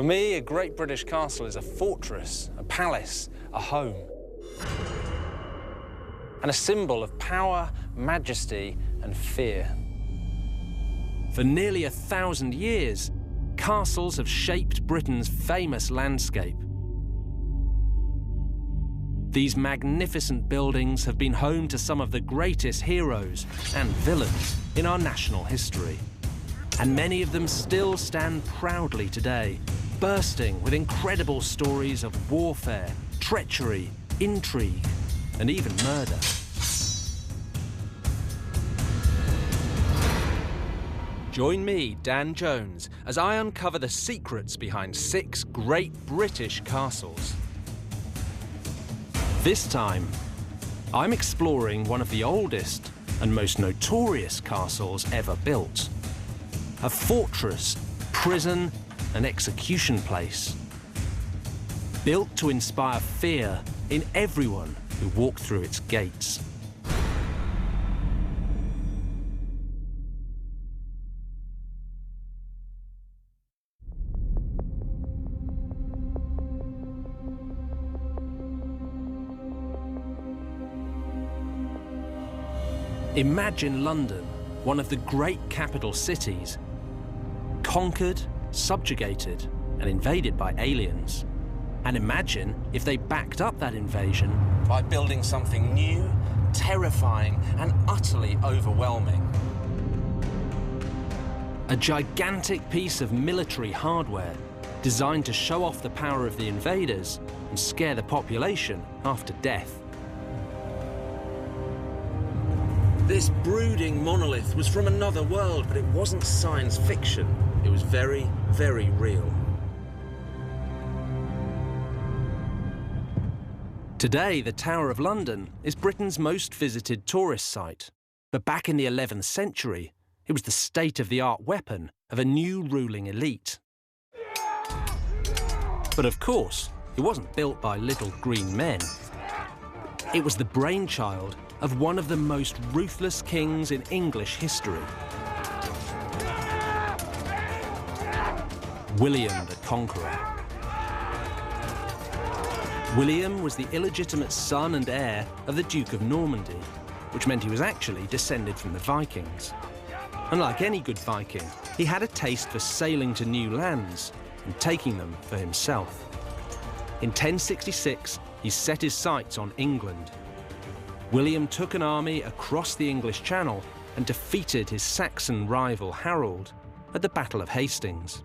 For me, a great British castle is a fortress, a palace, a home, and a symbol of power, majesty, and fear. For nearly 1,000 years, castles have shaped Britain's famous landscape. These magnificent buildings have been home to some of the greatest heroes and villains in our national history. And many of them still stand proudly today, bursting with incredible stories of warfare, treachery, intrigue, and even murder. Join me, Dan Jones, as I uncover the secrets behind 6 great British castles. This time, I'm exploring one of the oldest and most notorious castles ever built. A fortress, prison, and execution place. Built to inspire fear in everyone who walked through its gates. Imagine London, one of the great capital cities, conquered, subjugated, and invaded by aliens. And imagine if they backed up that invasion by building something new, terrifying, and utterly overwhelming. A gigantic piece of military hardware designed to show off the power of the invaders and scare the population after death. This brooding monolith was from another world, but it wasn't science fiction. It was very, very real. Today, the Tower of London is Britain's most visited tourist site. But back in the 11th century, it was the state-of-the-art weapon of a new ruling elite. But of course, it wasn't built by little green men. It was the brainchild of one of the most ruthless kings in English history. William the Conqueror. William was the illegitimate son and heir of the Duke of Normandy, which meant he was actually descended from the Vikings. And like any good Viking, he had a taste for sailing to new lands and taking them for himself. In 1066, he set his sights on England. William took an army across the English Channel and defeated his Saxon rival Harold at the Battle of Hastings.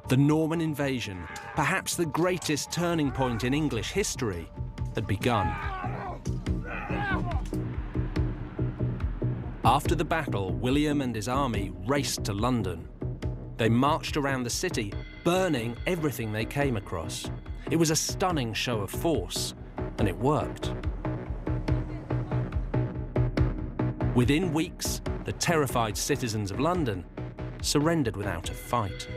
The Norman invasion, perhaps the greatest turning point in English history, had begun. After the battle, William and his army raced to London. They marched around the city, burning everything they came across. It was a stunning show of force, and it worked. Within weeks, the terrified citizens of London surrendered without a fight.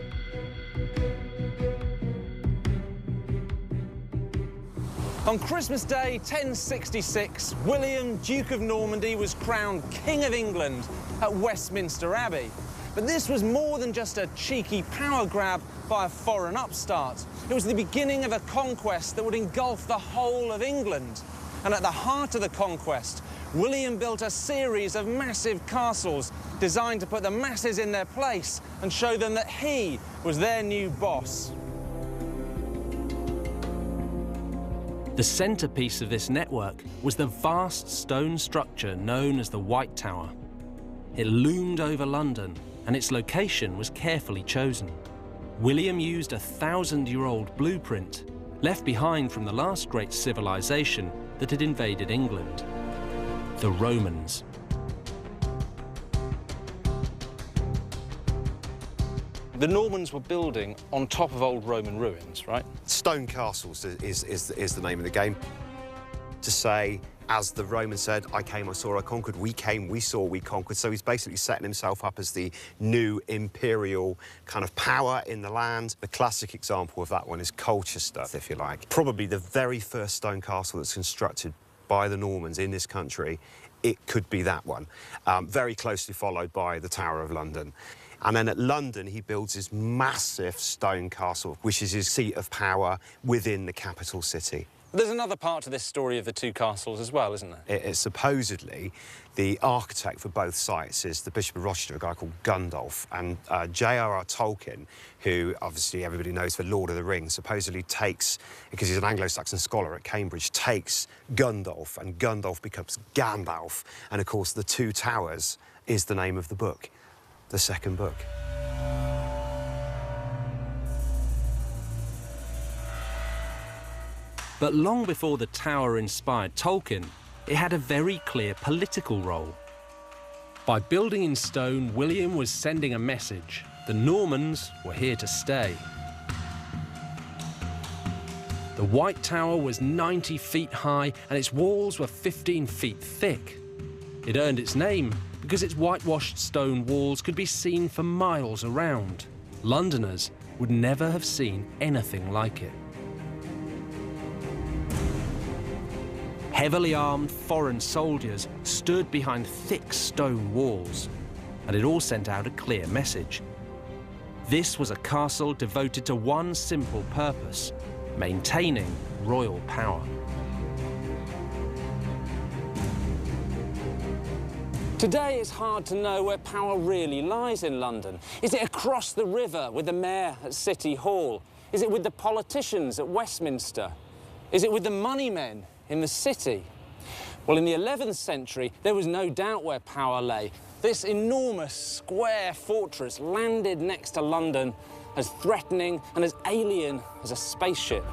On Christmas Day 1066, William, Duke of Normandy, was crowned King of England at Westminster Abbey. But this was more than just a cheeky power grab by a foreign upstart. It was the beginning of a conquest that would engulf the whole of England. And at the heart of the conquest, William built a series of massive castles designed to put the masses in their place and show them that he was their new boss. The centrepiece of this network was the vast stone structure known as the White Tower. It loomed over London, and its location was carefully chosen. William used a 1,000-year-old blueprint left behind from the last great civilization that had invaded England, the Romans. The Normans were building on top of old Roman ruins, right? Stone castles is the name of the game. To say, as the Romans said, I came, I saw, I conquered, we came, we saw, we conquered. So he's basically setting himself up as the new imperial kind of power in the land. The classic example of that one is Colchester, if you like. Probably the very first stone castle that's constructed by the Normans in this country. It could be that one, very closely followed by the Tower of London. And then at London, he builds his massive stone castle, which is his seat of power within the capital city. There's another part to this story of the two castles as well, isn't there? It's supposedly the architect for both sites is the Bishop of Rochester, a guy called Gundulf, and J.R.R. Tolkien, who obviously everybody knows for Lord of the Rings, supposedly takes, because he's an Anglo-Saxon scholar at Cambridge, takes Gundulf, and Gundulf becomes Gandalf. And of course, The Two Towers is the name of the book, the second book. But long before the tower inspired Tolkien, it had a very clear political role. By building in stone, William was sending a message. The Normans were here to stay. The White Tower was 90 feet high and its walls were 15 feet thick. It earned its name because its whitewashed stone walls could be seen for miles around. Londoners would never have seen anything like it. Heavily armed foreign soldiers stood behind thick stone walls, and it all sent out a clear message. This was a castle devoted to one simple purpose: maintaining royal power. Today it's hard to know where power really lies in London. Is it across the river with the mayor at City Hall? Is it with the politicians at Westminster? Is it with the money men in the city? Well, in the 11th century, there was no doubt where power lay. This enormous square fortress landed next to London, as threatening and as alien as a spaceship.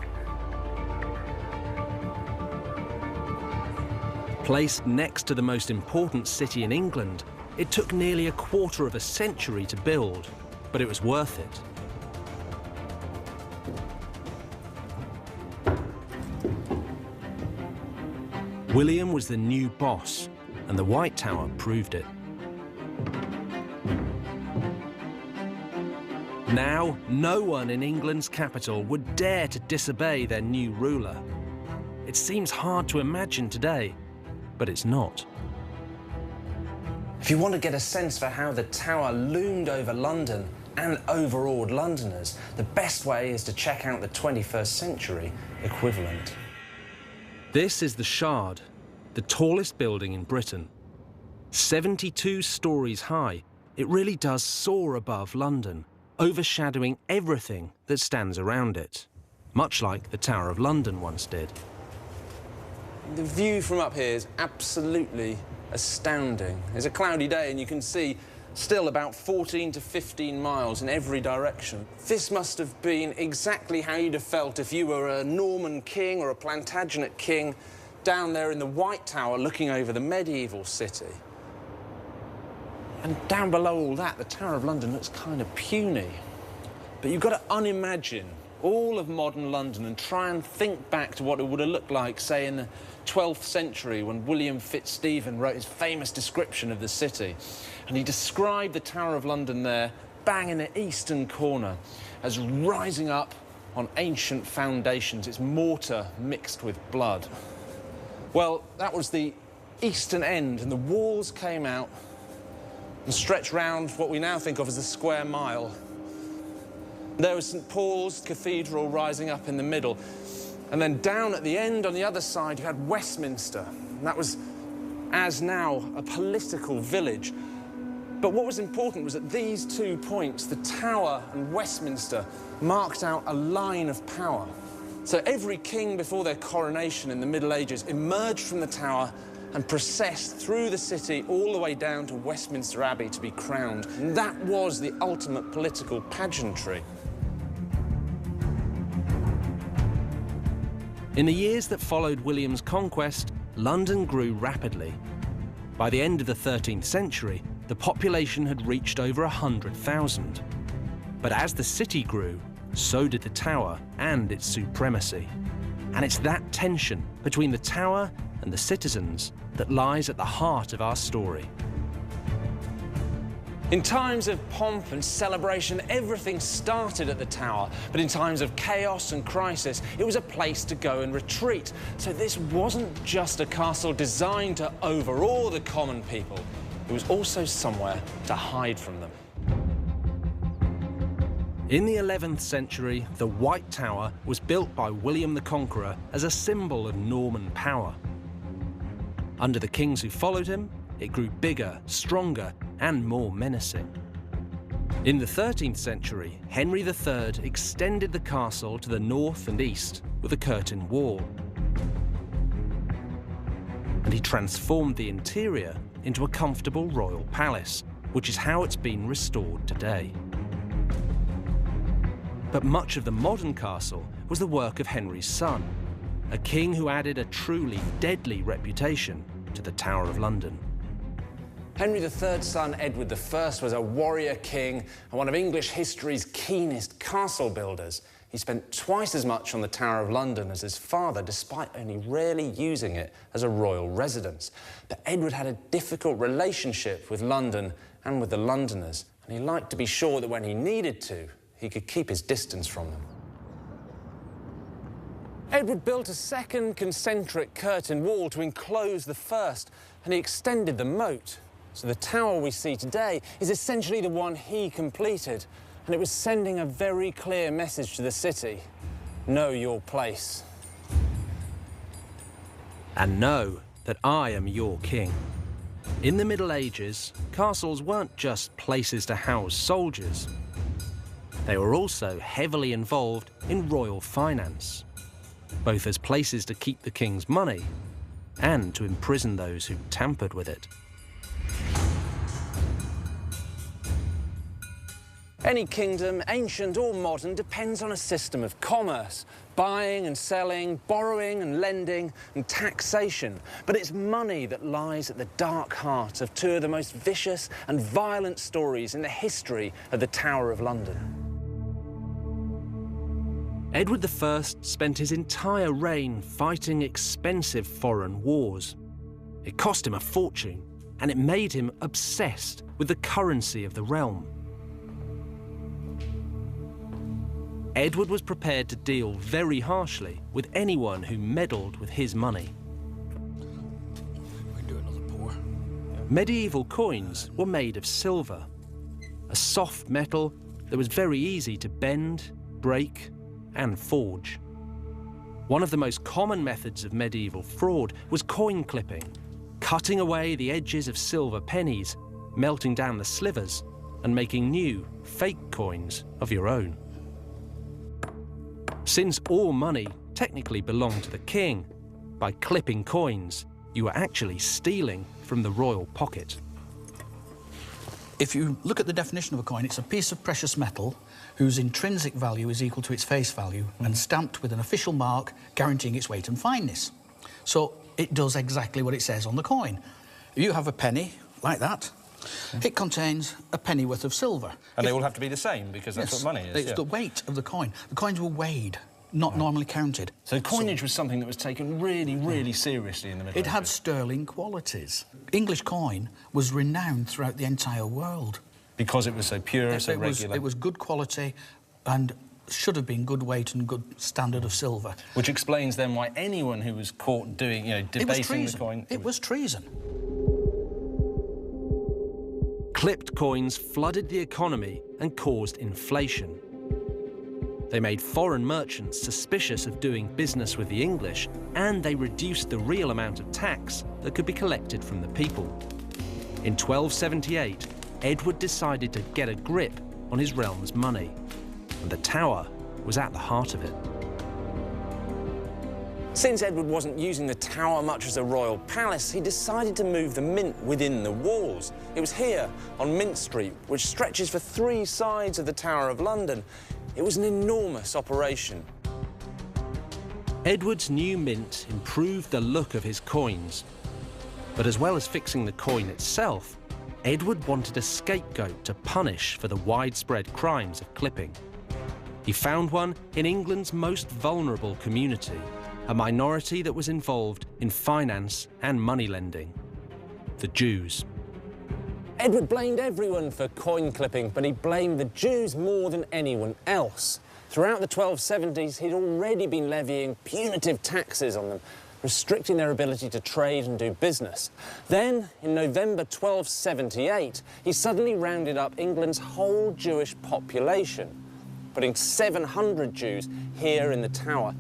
Placed next to the most important city in England, it took nearly a quarter of a century to build, but it was worth it. William was the new boss, and the White Tower proved it. Now, no one in England's capital would dare to disobey their new ruler. It seems hard to imagine today, but it's not. If you want to get a sense for how the tower loomed over London and overawed Londoners, the best way is to check out the 21st century equivalent. This is the Shard, the tallest building in Britain. 72 stories high, it really does soar above London, overshadowing everything that stands around it, much like the Tower of London once did. The view from up here is absolutely astounding. It's a cloudy day and you can see still about 14 to 15 miles in every direction. This must have been exactly how you'd have felt if you were a Norman king or a Plantagenet king down there in the White Tower looking over the medieval city. And down below all that, the Tower of London looks kind of puny. But you've got to unimagine all of modern London and try and think back to what it would have looked like, say, in the 12th century when William Fitzstephen wrote his famous description of the city. And he described the Tower of London there, bang in the eastern corner, as rising up on ancient foundations, its mortar mixed with blood. Well, that was the eastern end, and the walls came out and stretched round what we now think of as the square mile. There was St Paul's Cathedral rising up in the middle. And then down at the end, on the other side, you had Westminster. And that was, as now, a political village. But what was important was at these 2 points, the Tower and Westminster marked out a line of power. So every king before their coronation in the Middle Ages emerged from the Tower and processed through the city all the way down to Westminster Abbey to be crowned. And that was the ultimate political pageantry. In the years that followed William's conquest, London grew rapidly. By the end of the 13th century, the population had reached over 100,000. But as the city grew, so did the Tower and its supremacy. And it's that tension between the Tower and the citizens that lies at the heart of our story. In times of pomp and celebration, everything started at the Tower. But in times of chaos and crisis, it was a place to go and retreat. So this wasn't just a castle designed to overawe the common people. It was also somewhere to hide from them. In the 11th century, the White Tower was built by William the Conqueror as a symbol of Norman power. Under the kings who followed him, it grew bigger, stronger, and more menacing. In the 13th century, Henry III extended the castle to the north and east with a curtain wall. And he transformed the interior into a comfortable royal palace, which is how it's been restored today. But much of the modern castle was the work of Henry's son, a king who added a truly deadly reputation to the Tower of London. Henry III's son, Edward I, was a warrior king and one of English history's keenest castle builders. He spent twice as much on the Tower of London as his father, despite only rarely using it as a royal residence. But Edward had a difficult relationship with London and with the Londoners, and he liked to be sure that when he needed to, he could keep his distance from them. Edward built a second concentric curtain wall to enclose the first, and he extended the moat. So the tower we see today is essentially the one he completed, and it was sending a very clear message to the city: know your place. And know that I am your king. In the Middle Ages, castles weren't just places to house soldiers. They were also heavily involved in royal finance, both as places to keep the king's money and to imprison those who tampered with it. Any kingdom, ancient or modern, depends on a system of commerce, buying and selling, borrowing and lending, and taxation. But it's money that lies at the dark heart of two of the most vicious and violent stories in the history of the Tower of London. Edward I spent his entire reign fighting expensive foreign wars. It cost him a fortune, and it made him obsessed with the currency of the realm. Edward was prepared to deal very harshly with anyone who meddled with his money. We do another pour. Medieval coins were made of silver, a soft metal that was very easy to bend, break, and forge. One of the most common methods of medieval fraud was coin clipping, cutting away the edges of silver pennies, melting down the slivers, and making new, fake coins of your own. Since all money technically belonged to the king, by clipping coins, you were actually stealing from the royal pocket. If you look at the definition of a coin, it's a piece of precious metal whose intrinsic value is equal to its face value and stamped with an official mark guaranteeing its weight and fineness. So it does exactly what it says on the coin. If you have a penny like that, it contains a penny worth of silver. And they all have to be the same, because that's what money is. It's the weight of the coin. The coins were weighed, not normally counted. So coinage was something that was taken really, really seriously in the Middle Ages. It had sterling qualities. English coin was renowned throughout the entire world. Because it was so pure, so regular. It was good quality and should have been good weight and good standard of silver. Which explains then why anyone who was caught doing, debasing the coin... It was treason. Clipped coins flooded the economy and caused inflation. They made foreign merchants suspicious of doing business with the English, and they reduced the real amount of tax that could be collected from the people. In 1278, Edward decided to get a grip on his realm's money, and the Tower was at the heart of it. Since Edward wasn't using the Tower much as a royal palace, he decided to move the mint within the walls. It was here, on Mint Street, which stretches for 3 sides of the Tower of London. It was an enormous operation. Edward's new mint improved the look of his coins. But as well as fixing the coin itself, Edward wanted a scapegoat to punish for the widespread crimes of clipping. He found one in England's most vulnerable community, a minority that was involved in finance and money lending: the Jews. Edward blamed everyone for coin clipping, but he blamed the Jews more than anyone else. Throughout the 1270s, he'd already been levying punitive taxes on them, restricting their ability to trade and do business. Then, in November 1278, he suddenly rounded up England's whole Jewish population. putting 700 Jews here in the tower.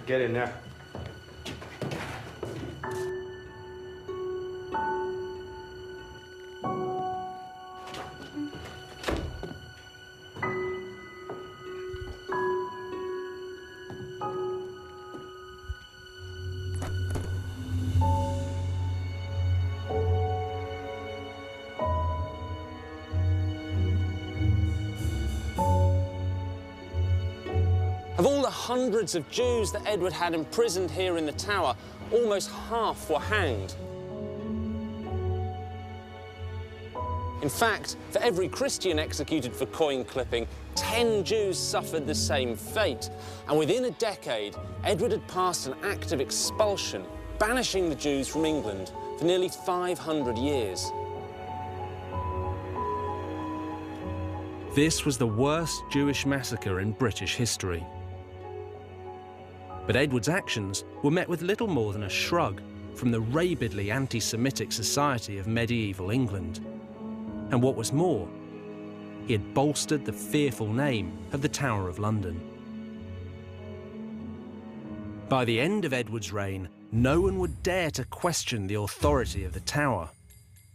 Get in there. Of all the hundreds of Jews that Edward had imprisoned here in the tower, almost half were hanged. In fact, for every Christian executed for coin clipping, 10 Jews suffered the same fate. And within a decade, Edward had passed an act of expulsion, banishing the Jews from England for nearly 500 years. This was the worst Jewish massacre in British history. But Edward's actions were met with little more than a shrug from the rabidly anti-Semitic society of medieval England. And what was more, he had bolstered the fearful name of the Tower of London. By the end of Edward's reign, no one would dare to question the authority of the Tower.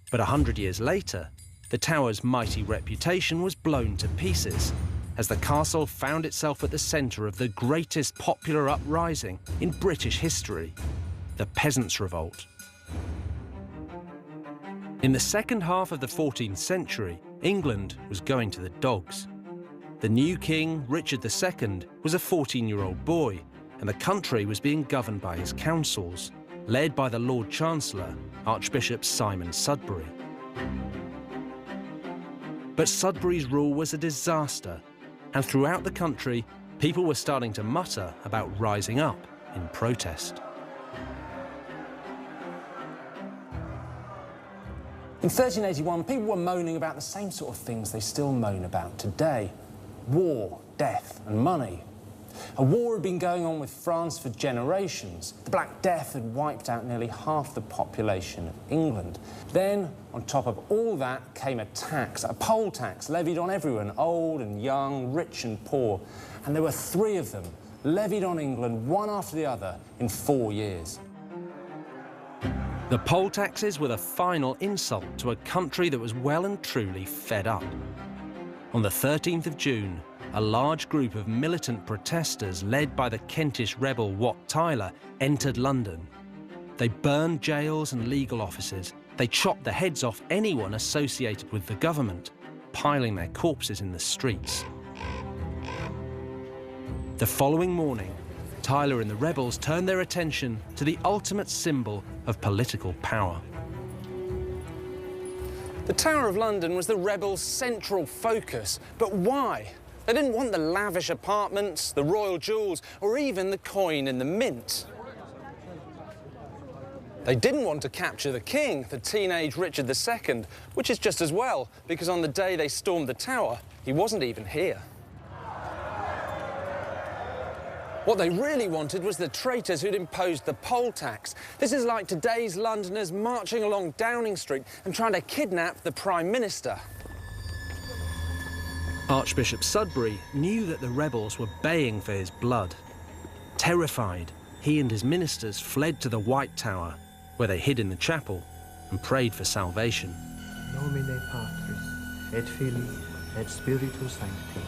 But 100 years later, the Tower's mighty reputation was blown to pieces as the castle found itself at the centre of the greatest popular uprising in British history, the Peasants' Revolt. In the second half of the 14th century, England was going to the dogs. The new king, Richard II, was a 14-year-old boy, and the country was being governed by his councils, led by the Lord Chancellor, Archbishop Simon Sudbury. But Sudbury's rule was a disaster, and throughout the country, people were starting to mutter about rising up in protest. In 1381, people were moaning about the same sort of things they still moan about today: war, death, and money. A war had been going on with France for generations. The Black Death had wiped out nearly half the population of England. Then, on top of all that, came a tax, a poll tax levied on everyone, old and young, rich and poor. And there were 3 of them, levied on England, one after the other, in 4 years. The poll taxes were the final insult to a country that was well and truly fed up. On the 13th of June, a large group of militant protesters led by the Kentish rebel Wat Tyler entered London. They burned jails and legal offices. They chopped the heads off anyone associated with the government, piling their corpses in the streets. The following morning, Tyler and the rebels turned their attention to the ultimate symbol of political power. The Tower of London was the rebels' central focus. But why? They didn't want the lavish apartments, the royal jewels, or even the coin in the mint. They didn't want to capture the king, the teenage Richard II, which is just as well, because on the day they stormed the tower, he wasn't even here. What they really wanted was the traitors who'd imposed the poll tax. This is like today's Londoners marching along Downing Street and trying to kidnap the Prime Minister. Archbishop Sudbury knew that the rebels were baying for his blood. Terrified, he and his ministers fled to the White Tower, where they hid in the chapel and prayed for salvation. Nomine Patris, et Filii, et Spiritus Sancti.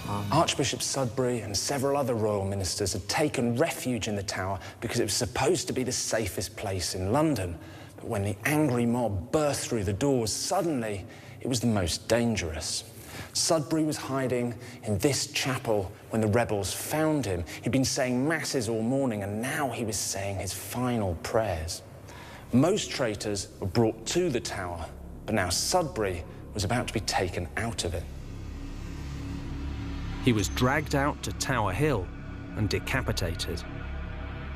Amen. Archbishop Sudbury and several other royal ministers had taken refuge in the tower because it was supposed to be the safest place in London. But when the angry mob burst through the doors, suddenly it was the most dangerous. Sudbury was hiding in this chapel when the rebels found him. He'd been saying masses all morning, and now he was saying his final prayers. Most traitors were brought to the tower, but now Sudbury was about to be taken out of it. He was dragged out to Tower Hill and decapitated.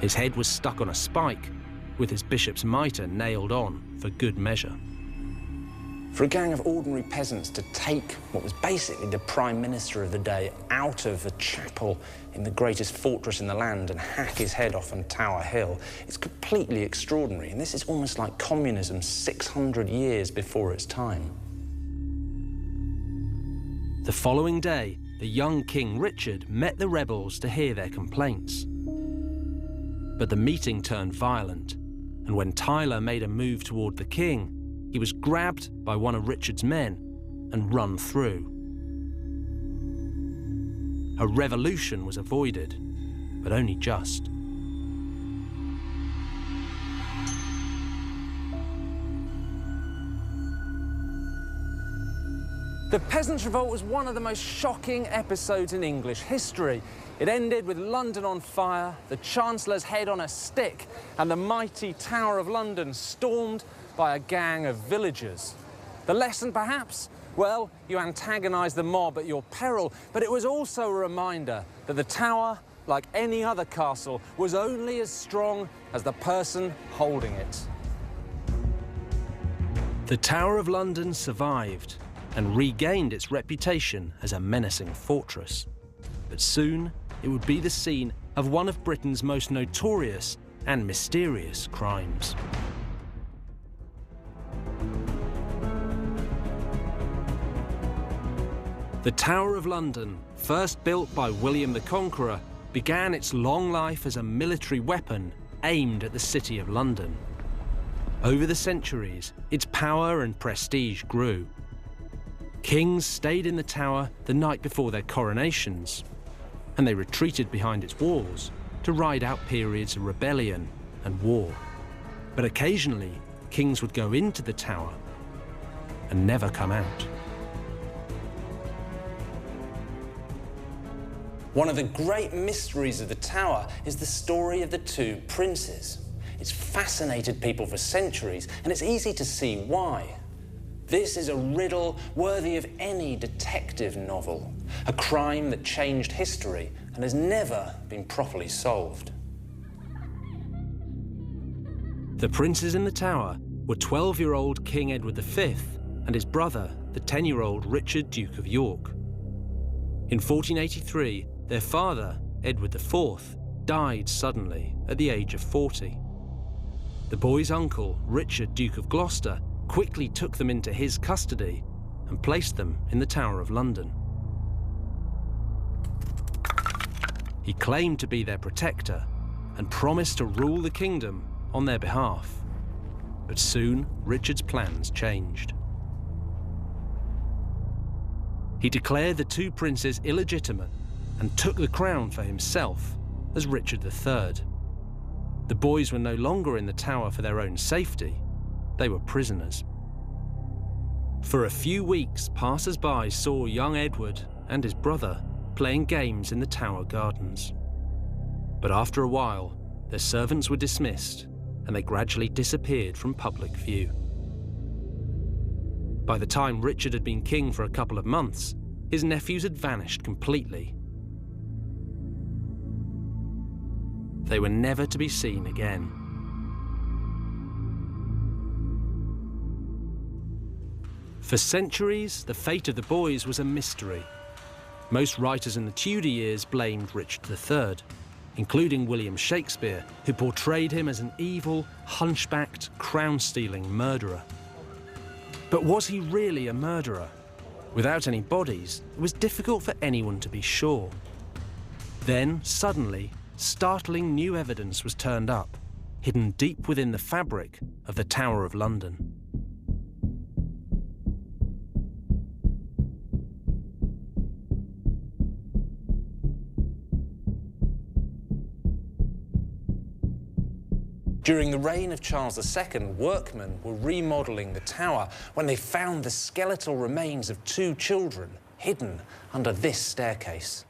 His head was stuck on a spike, with his bishop's mitre nailed on for good measure. For a gang of ordinary peasants to take what was basically the Prime Minister of the day out of a chapel in the greatest fortress in the land and hack his head off on Tower Hill, it's completely extraordinary. And this is almost like communism 600 years before its time. The following day, the young King Richard met the rebels to hear their complaints. But the meeting turned violent, and when Tyler made a move toward the king, he was grabbed by one of Richard's men and run through. A revolution was avoided, but only just. The Peasants' Revolt was one of the most shocking episodes in English history. It ended with London on fire, the Chancellor's head on a stick, and the mighty Tower of London stormed by a gang of villagers. The lesson, perhaps? Well, you antagonise the mob at your peril, but it was also a reminder that the Tower, like any other castle, was only as strong as the person holding it. The Tower of London survived and regained its reputation as a menacing fortress. But soon, it would be the scene of one of Britain's most notorious and mysterious crimes. The Tower of London, first built by William the Conqueror, began its long life as a military weapon aimed at the City of London. Over the centuries, its power and prestige grew. Kings stayed in the tower the night before their coronations, and they retreated behind its walls to ride out periods of rebellion and war. But occasionally, kings would go into the tower and never come out. One of the great mysteries of the Tower is the story of the two princes. It's fascinated people for centuries, and it's easy to see why. This is a riddle worthy of any detective novel, a crime that changed history and has never been properly solved. The princes in the tower were 12-year-old King Edward V and his brother, the 10-year-old Richard, Duke of York. In 1483, their father, Edward IV, died suddenly at the age of 40. The boys' uncle, Richard, Duke of Gloucester, quickly took them into his custody and placed them in the Tower of London. He claimed to be their protector and promised to rule the kingdom on their behalf. But soon, Richard's plans changed. He declared the two princes illegitimate and took the crown for himself as Richard III. The boys were no longer in the tower for their own safety. They were prisoners. For a few weeks, passers-by saw young Edward and his brother playing games in the tower gardens. But after a while, their servants were dismissed and they gradually disappeared from public view. By the time Richard had been king for a couple of months, his nephews had vanished completely. They were never to be seen again. For centuries, the fate of the boys was a mystery. Most writers in the Tudor years blamed Richard III, including William Shakespeare, who portrayed him as an evil, hunchbacked, crown-stealing murderer. But was he really a murderer? Without any bodies, it was difficult for anyone to be sure. Then, suddenly, startling new evidence was turned up, hidden deep within the fabric of the Tower of London. During the reign of Charles II, workmen were remodelling the tower when they found the skeletal remains of two children hidden under this staircase.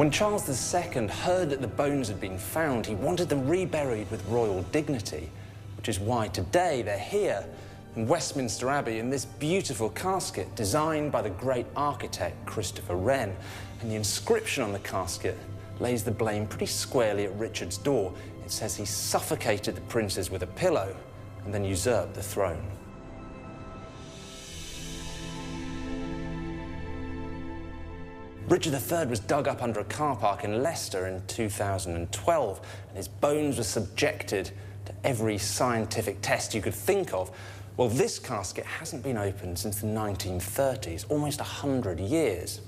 When Charles II heard that the bones had been found, he wanted them reburied with royal dignity, which is why today they're here in Westminster Abbey in this beautiful casket designed by the great architect Christopher Wren. And the inscription on the casket lays the blame pretty squarely at Richard's door. It says he suffocated the princes with a pillow and then usurped the throne. Richard III was dug up under a car park in Leicester in 2012, and his bones were subjected to every scientific test you could think of. Well, this casket hasn't been opened since the 1930s, almost 100 years.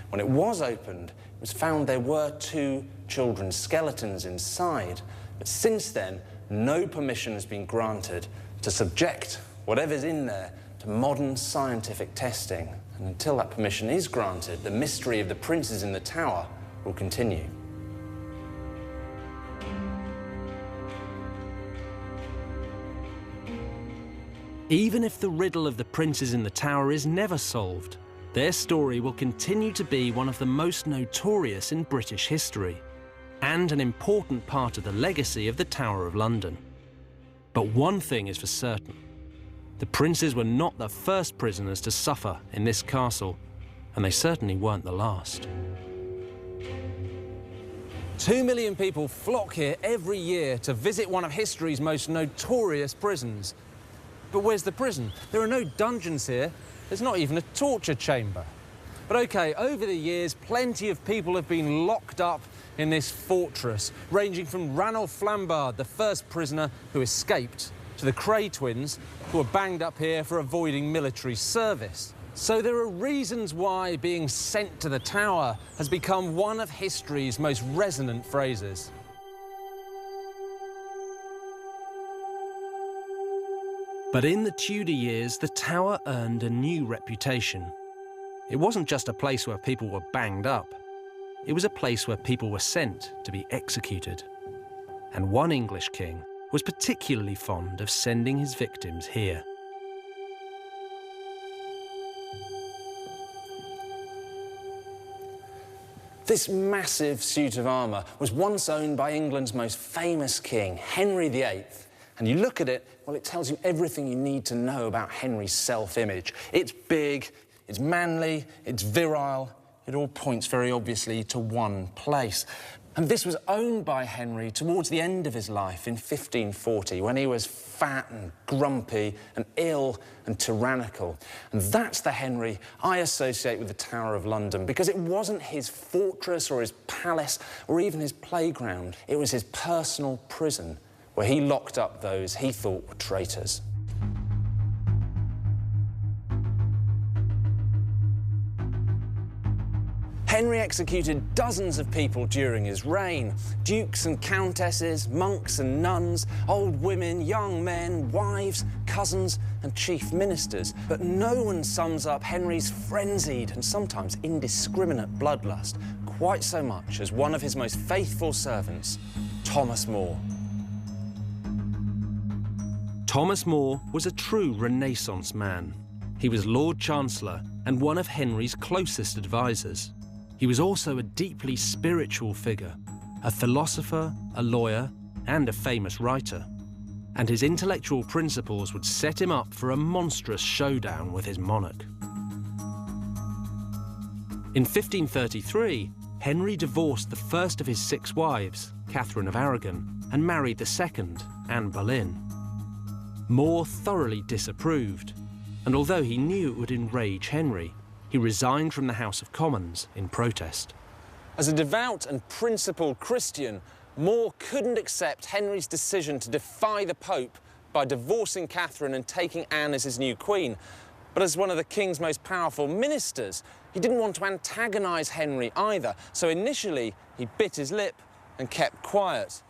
When it was opened, it was found there were 2 children's skeletons inside. But since then, no permission has been granted to subject whatever's in there to modern scientific testing. And until that permission is granted, the mystery of the princes in the tower will continue. Even if the riddle of the princes in the tower is never solved, their story will continue to be one of the most notorious in British history, and an important part of the legacy of the Tower of London. But one thing is for certain: the princes were not the first prisoners to suffer in this castle, and they certainly weren't the last. 2 million people flock here every year to visit one of history's most notorious prisons. But where's the prison? There are no dungeons here. There's not even a torture chamber. But OK, over the years, plenty of people have been locked up in this fortress, ranging from Ranulph Flambard, the first prisoner who escaped, to the Cray twins, who were banged up here for avoiding military service. So there are reasons why being sent to the Tower has become one of history's most resonant phrases. But in the Tudor years, the Tower earned a new reputation. It wasn't just a place where people were banged up. It was a place where people were sent to be executed. And one English king was particularly fond of sending his victims here. This massive suit of armour was once owned by England's most famous king, Henry VIII. And you look at it, well, it tells you everything you need to know about Henry's self-image. It's big, it's manly, it's virile. It all points very obviously to one place. And this was owned by Henry towards the end of his life in 1540, when he was fat and grumpy and ill and tyrannical. And that's the Henry I associate with the Tower of London, because it wasn't his fortress or his palace or even his playground. It was his personal prison, where he locked up those he thought were traitors. Henry executed dozens of people during his reign: dukes and countesses, monks and nuns, old women, young men, wives, cousins and chief ministers. But no one sums up Henry's frenzied and sometimes indiscriminate bloodlust quite so much as one of his most faithful servants, Thomas More. Thomas More was a true Renaissance man. He was Lord Chancellor and one of Henry's closest advisors. He was also a deeply spiritual figure, a philosopher, a lawyer, and a famous writer. And his intellectual principles would set him up for a monstrous showdown with his monarch. In 1533, Henry divorced the first of his 6 wives, Catherine of Aragon, and married the second, Anne Boleyn. More thoroughly disapproved, and although he knew it would enrage Henry, he resigned from the House of Commons in protest. As a devout and principled Christian, More couldn't accept Henry's decision to defy the Pope by divorcing Catherine and taking Anne as his new queen. But as one of the king's most powerful ministers, he didn't want to antagonise Henry either, so initially he bit his lip and kept quiet.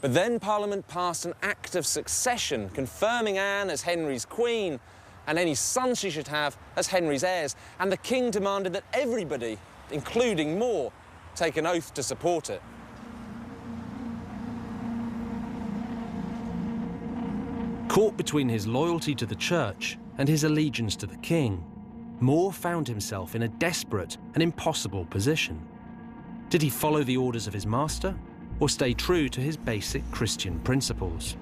But then Parliament passed an Act of Succession, confirming Anne as Henry's queen and any sons she should have as Henry's heirs. And the king demanded that everybody, including More, take an oath to support it. Caught between his loyalty to the church and his allegiance to the king, More found himself in a desperate and impossible position. Did he follow the orders of his master, or stay true to his basic Christian principles?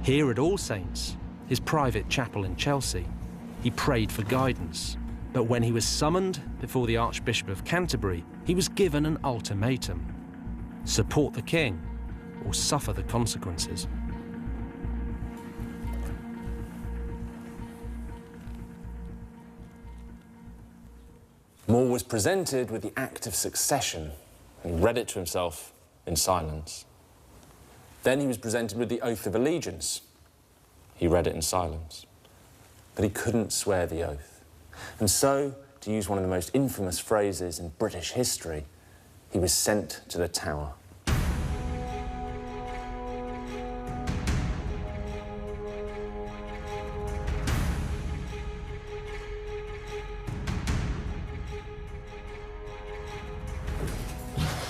Here at All Saints, his private chapel in Chelsea, he prayed for guidance. But when he was summoned before the Archbishop of Canterbury, he was given an ultimatum: support the king or suffer the consequences. More was presented with the Act of Succession and read it to himself in silence. Then he was presented with the Oath of Allegiance. He read it in silence. But he couldn't swear the oath. And so, to use one of the most infamous phrases in British history, he was sent to the Tower.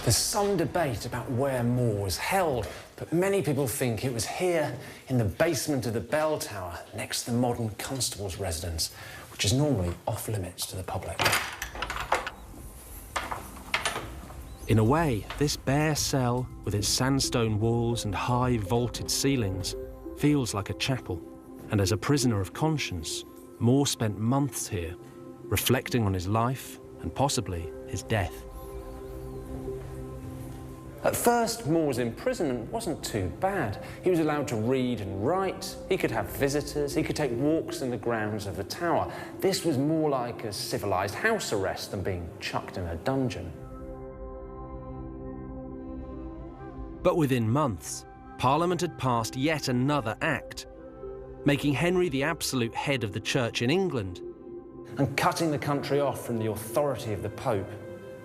There's some debate about where More was held, but many people think it was here in the basement of the bell tower next to the modern constable's residence, which is normally off limits to the public. In a way, this bare cell, with its sandstone walls and high vaulted ceilings, feels like a chapel. And as a prisoner of conscience, More spent months here, reflecting on his life and possibly his death. At first, More's imprisonment wasn't too bad. He was allowed to read and write, he could have visitors, he could take walks in the grounds of the tower. This was more like a civilised house arrest than being chucked in a dungeon. But within months, Parliament had passed yet another act, making Henry the absolute head of the Church in England. And cutting the country off from the authority of the Pope.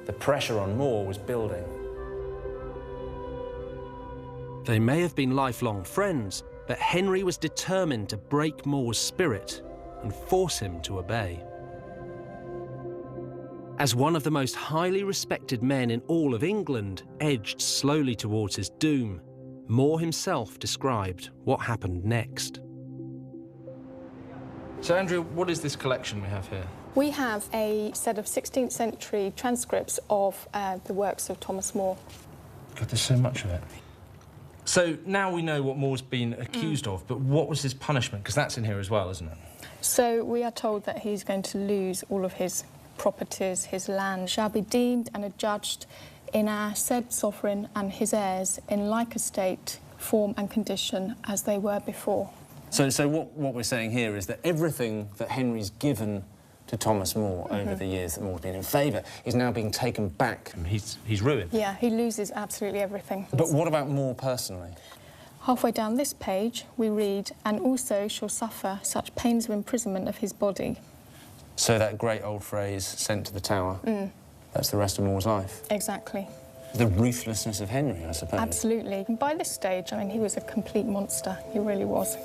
The pressure on More was building. They may have been lifelong friends, but Henry was determined to break More's spirit and force him to obey. As one of the most highly respected men in all of England edged slowly towards his doom, More himself described what happened next. So, Andrew, what is this collection we have here? We have a set of 16th century transcripts of the works of Thomas More. God, there's so much of it. So now we know what More's been accused of, but what was his punishment? Because that's in here as well, isn't it? So we are told that he's going to lose all of his properties, his land shall be deemed and adjudged in our said sovereign and his heirs in like estate, form and condition as they were before. So what we're saying here is that everything that Henry's given to Thomas More over the years that More's been in favour is now being taken back. He's ruined. Yeah, he loses absolutely everything. But what about More personally? Halfway down this page, we read, and also shall suffer such pains of imprisonment of his body. So that great old phrase, sent to the Tower, that's the rest of More's life. Exactly. The ruthlessness of Henry, I suppose. Absolutely. And by this stage, I mean, he was a complete monster. He really was.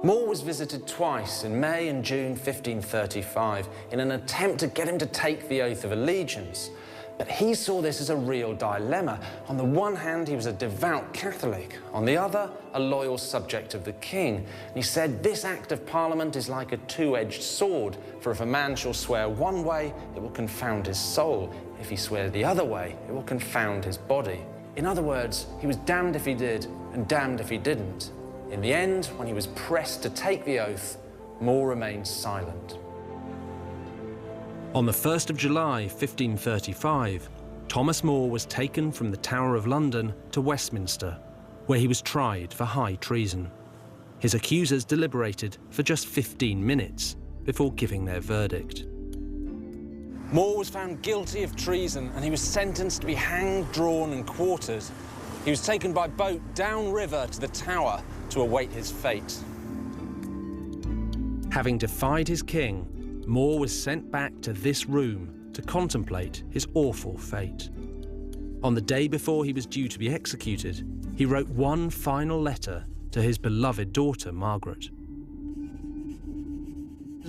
More was visited twice in May and June 1535 in an attempt to get him to take the oath of allegiance. But he saw this as a real dilemma. On the one hand, he was a devout Catholic. On the other, a loyal subject of the king. And he said, this act of Parliament is like a two-edged sword, for if a man shall swear one way, it will confound his soul. If he swears the other way, it will confound his body. In other words, he was damned if he did and damned if he didn't. In the end, when he was pressed to take the oath, More remained silent. On the 1st of July 1535, Thomas More was taken from the Tower of London to Westminster, where he was tried for high treason. His accusers deliberated for just 15 minutes before giving their verdict. More was found guilty of treason and he was sentenced to be hanged, drawn and quartered. He was taken by boat downriver to the Tower to await his fate. Having defied his king, More was sent back to this room to contemplate his awful fate. On the day before he was due to be executed, he wrote one final letter to his beloved daughter, Margaret.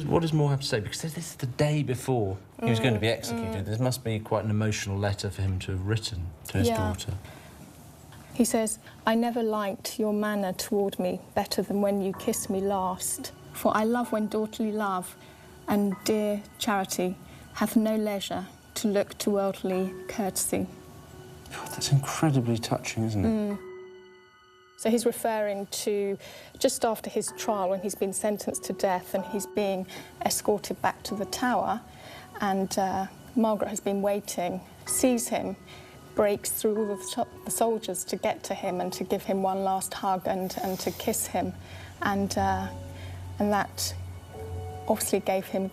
What does More have to say? Because this is the day before he was going to be executed. There must be quite an emotional letter for him to have written to his daughter. He says, I never liked your manner toward me better than when you kissed me last. For I love when daughterly love and dear Charity hath no leisure to look to worldly courtesy. God, that's incredibly touching, isn't it? So he's referring to just after his trial, when he's been sentenced to death and he's being escorted back to the Tower, and Margaret has been waiting, sees him, breaks through all the soldiers to get to him and to give him one last hug and to kiss him, and that obviously gave him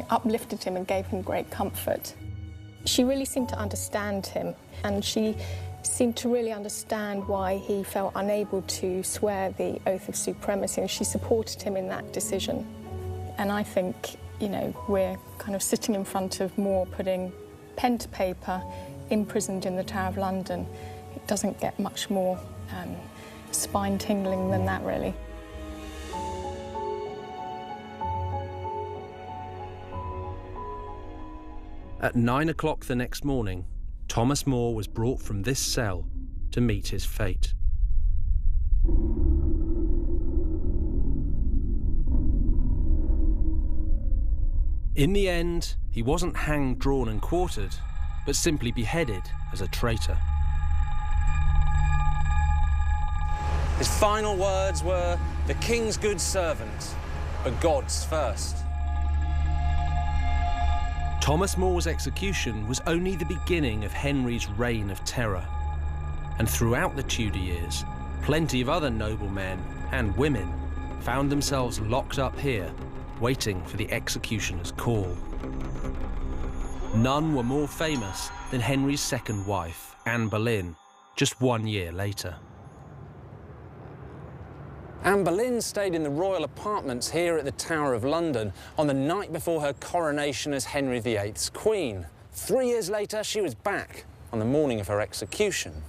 uplifted him and gave him great comfort. She really seemed to understand him, and she seemed to really understand why he felt unable to swear the oath of supremacy, and she supported him in that decision. And I think, you know, we're kind of sitting in front of More putting pen to paper, imprisoned in the Tower of London. It doesn't get much more spine-tingling than that, really. At 9 o'clock the next morning, Thomas More was brought from this cell to meet his fate. In the end, he wasn't hanged, drawn and quartered, but simply beheaded as a traitor. His final words were, "The king's good servant, but God's first." Thomas More's execution was only the beginning of Henry's reign of terror. And throughout the Tudor years, plenty of other noblemen and women found themselves locked up here, waiting for the executioner's call. None were more famous than Henry's second wife, Anne Boleyn, just 1 year later. Anne Boleyn stayed in the royal apartments here at the Tower of London on the night before her coronation as Henry VIII's Queen. 3 years later, she was back on the morning of her execution.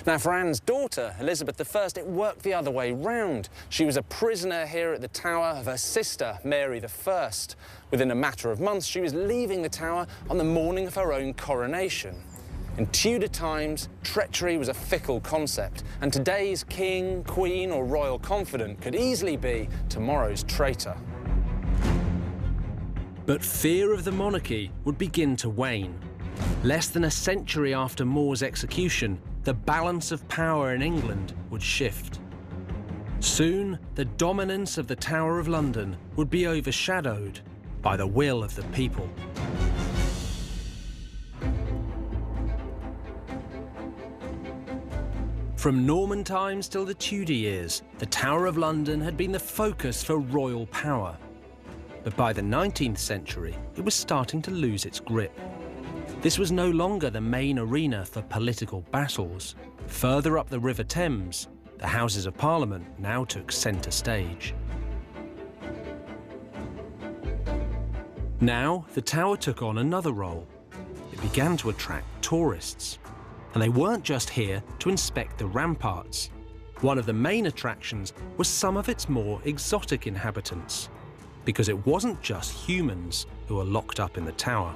Now, for Anne's daughter, Elizabeth I, it worked the other way round. She was a prisoner here at the Tower of her sister, Mary I. Within a matter of months, she was leaving the Tower on the morning of her own coronation. In Tudor times, treachery was a fickle concept, and today's king, queen or royal confidant could easily be tomorrow's traitor. But fear of the monarchy would begin to wane. Less than a century after More's execution, the balance of power in England would shift. Soon, the dominance of the Tower of London would be overshadowed by the will of the people. From Norman times till the Tudor years, the Tower of London had been the focus for royal power. But by the 19th century, it was starting to lose its grip. This was no longer the main arena for political battles. Further up the River Thames, the Houses of Parliament now took centre stage. Now, the Tower took on another role. It began to attract tourists. And they weren't just here to inspect the ramparts. One of the main attractions was some of its more exotic inhabitants, because it wasn't just humans who were locked up in the tower.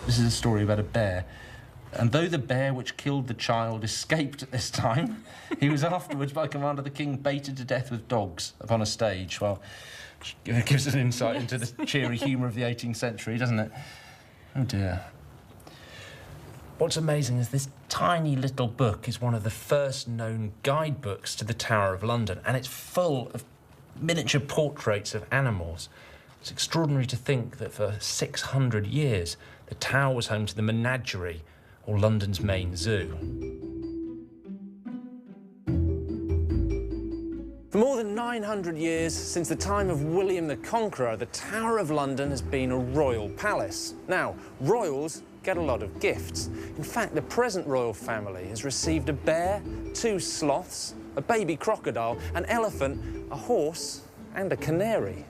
This is a story about a bear. And though the bear which killed the child escaped at this time, he was afterwards, by command of the king, baited to death with dogs upon a stage. Well, it gives us an insight into the cheery humour of the 18th century, doesn't it? Oh, dear. What's amazing is this tiny little book is one of the first known guidebooks to the Tower of London, and it's full of miniature portraits of animals. It's extraordinary to think that for 600 years, the Tower was home to the menagerie, or London's main zoo. For more than 900 years, since the time of William the Conqueror, the Tower of London has been a royal palace. Now, royals get a lot of gifts. In fact, the present royal family has received a bear, 2 sloths, a baby crocodile, an elephant, a horse, and a canary.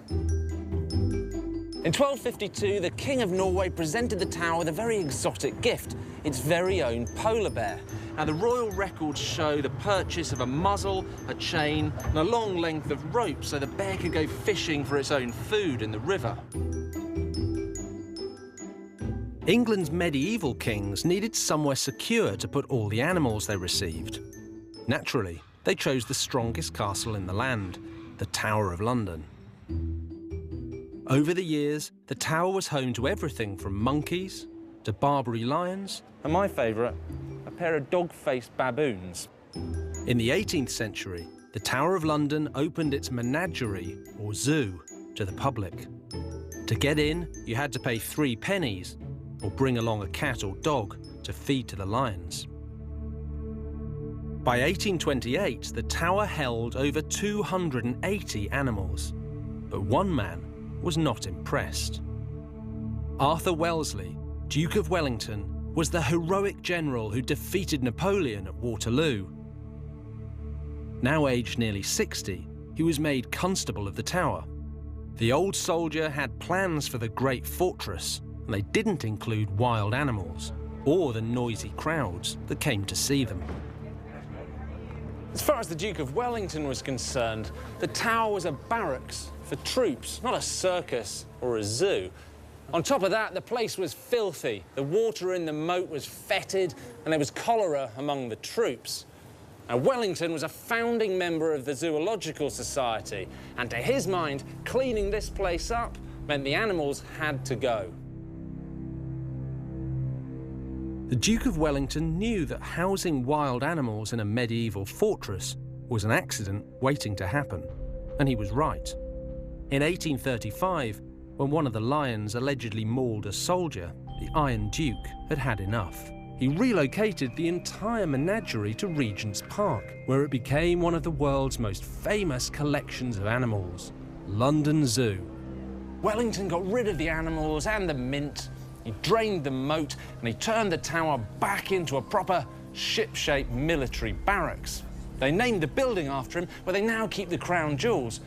In 1252, the King of Norway presented the Tower with a very exotic gift, its very own polar bear. Now, the royal records show the purchase of a muzzle, a chain, and a long length of rope so the bear could go fishing for its own food in the river. England's medieval kings needed somewhere secure to put all the animals they received. Naturally, they chose the strongest castle in the land, the Tower of London. Over the years, the tower was home to everything from monkeys to Barbary lions. And my favourite, a pair of dog-faced baboons. In the 18th century, the Tower of London opened its menagerie, or zoo, to the public. To get in, you had to pay 3 pennies, or bring along a cat or dog to feed to the lions. By 1828, the tower held over 280 animals, but one man was not impressed. Arthur Wellesley, Duke of Wellington, was the heroic general who defeated Napoleon at Waterloo. Now aged nearly 60, he was made constable of the tower. The old soldier had plans for the great fortress, and they didn't include wild animals or the noisy crowds that came to see them. As far as the Duke of Wellington was concerned, the tower was a barracks for troops, not a circus or a zoo. On top of that, the place was filthy. The water in the moat was fetid, and there was cholera among the troops. Now, Wellington was a founding member of the Zoological Society, and to his mind, cleaning this place up meant the animals had to go. The Duke of Wellington knew that housing wild animals in a medieval fortress was an accident waiting to happen, and he was right. In 1835, when one of the lions allegedly mauled a soldier, the Iron Duke had had enough. He relocated the entire menagerie to Regent's Park, where it became one of the world's most famous collections of animals, London Zoo. Wellington got rid of the animals and the mint. He drained the moat, and he turned the tower back into a proper ship-shaped military barracks. They named the building after him, where they now keep the crown jewels.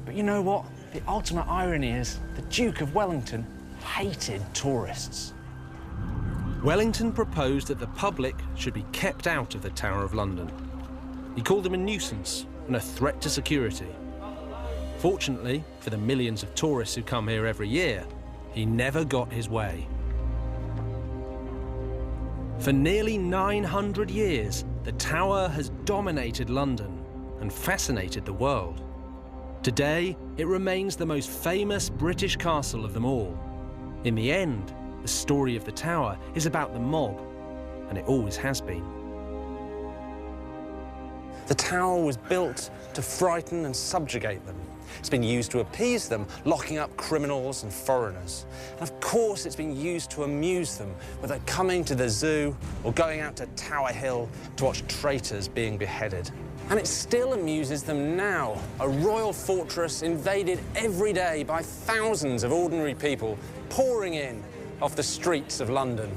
But you know what? The ultimate irony is the Duke of Wellington hated tourists. Wellington proposed that the public should be kept out of the Tower of London. He called them a nuisance and a threat to security. Fortunately, for the millions of tourists who come here every year, he never got his way. For nearly 900 years, the tower has dominated London and fascinated the world. Today, it remains the most famous British castle of them all. In the end, the story of the tower is about the mob, and it always has been. The tower was built to frighten and subjugate them. It's been used to appease them, locking up criminals and foreigners. And of course, it's been used to amuse them, whether coming to the zoo or going out to Tower Hill to watch traitors being beheaded. And it still amuses them now, a royal fortress invaded every day by thousands of ordinary people pouring in off the streets of London.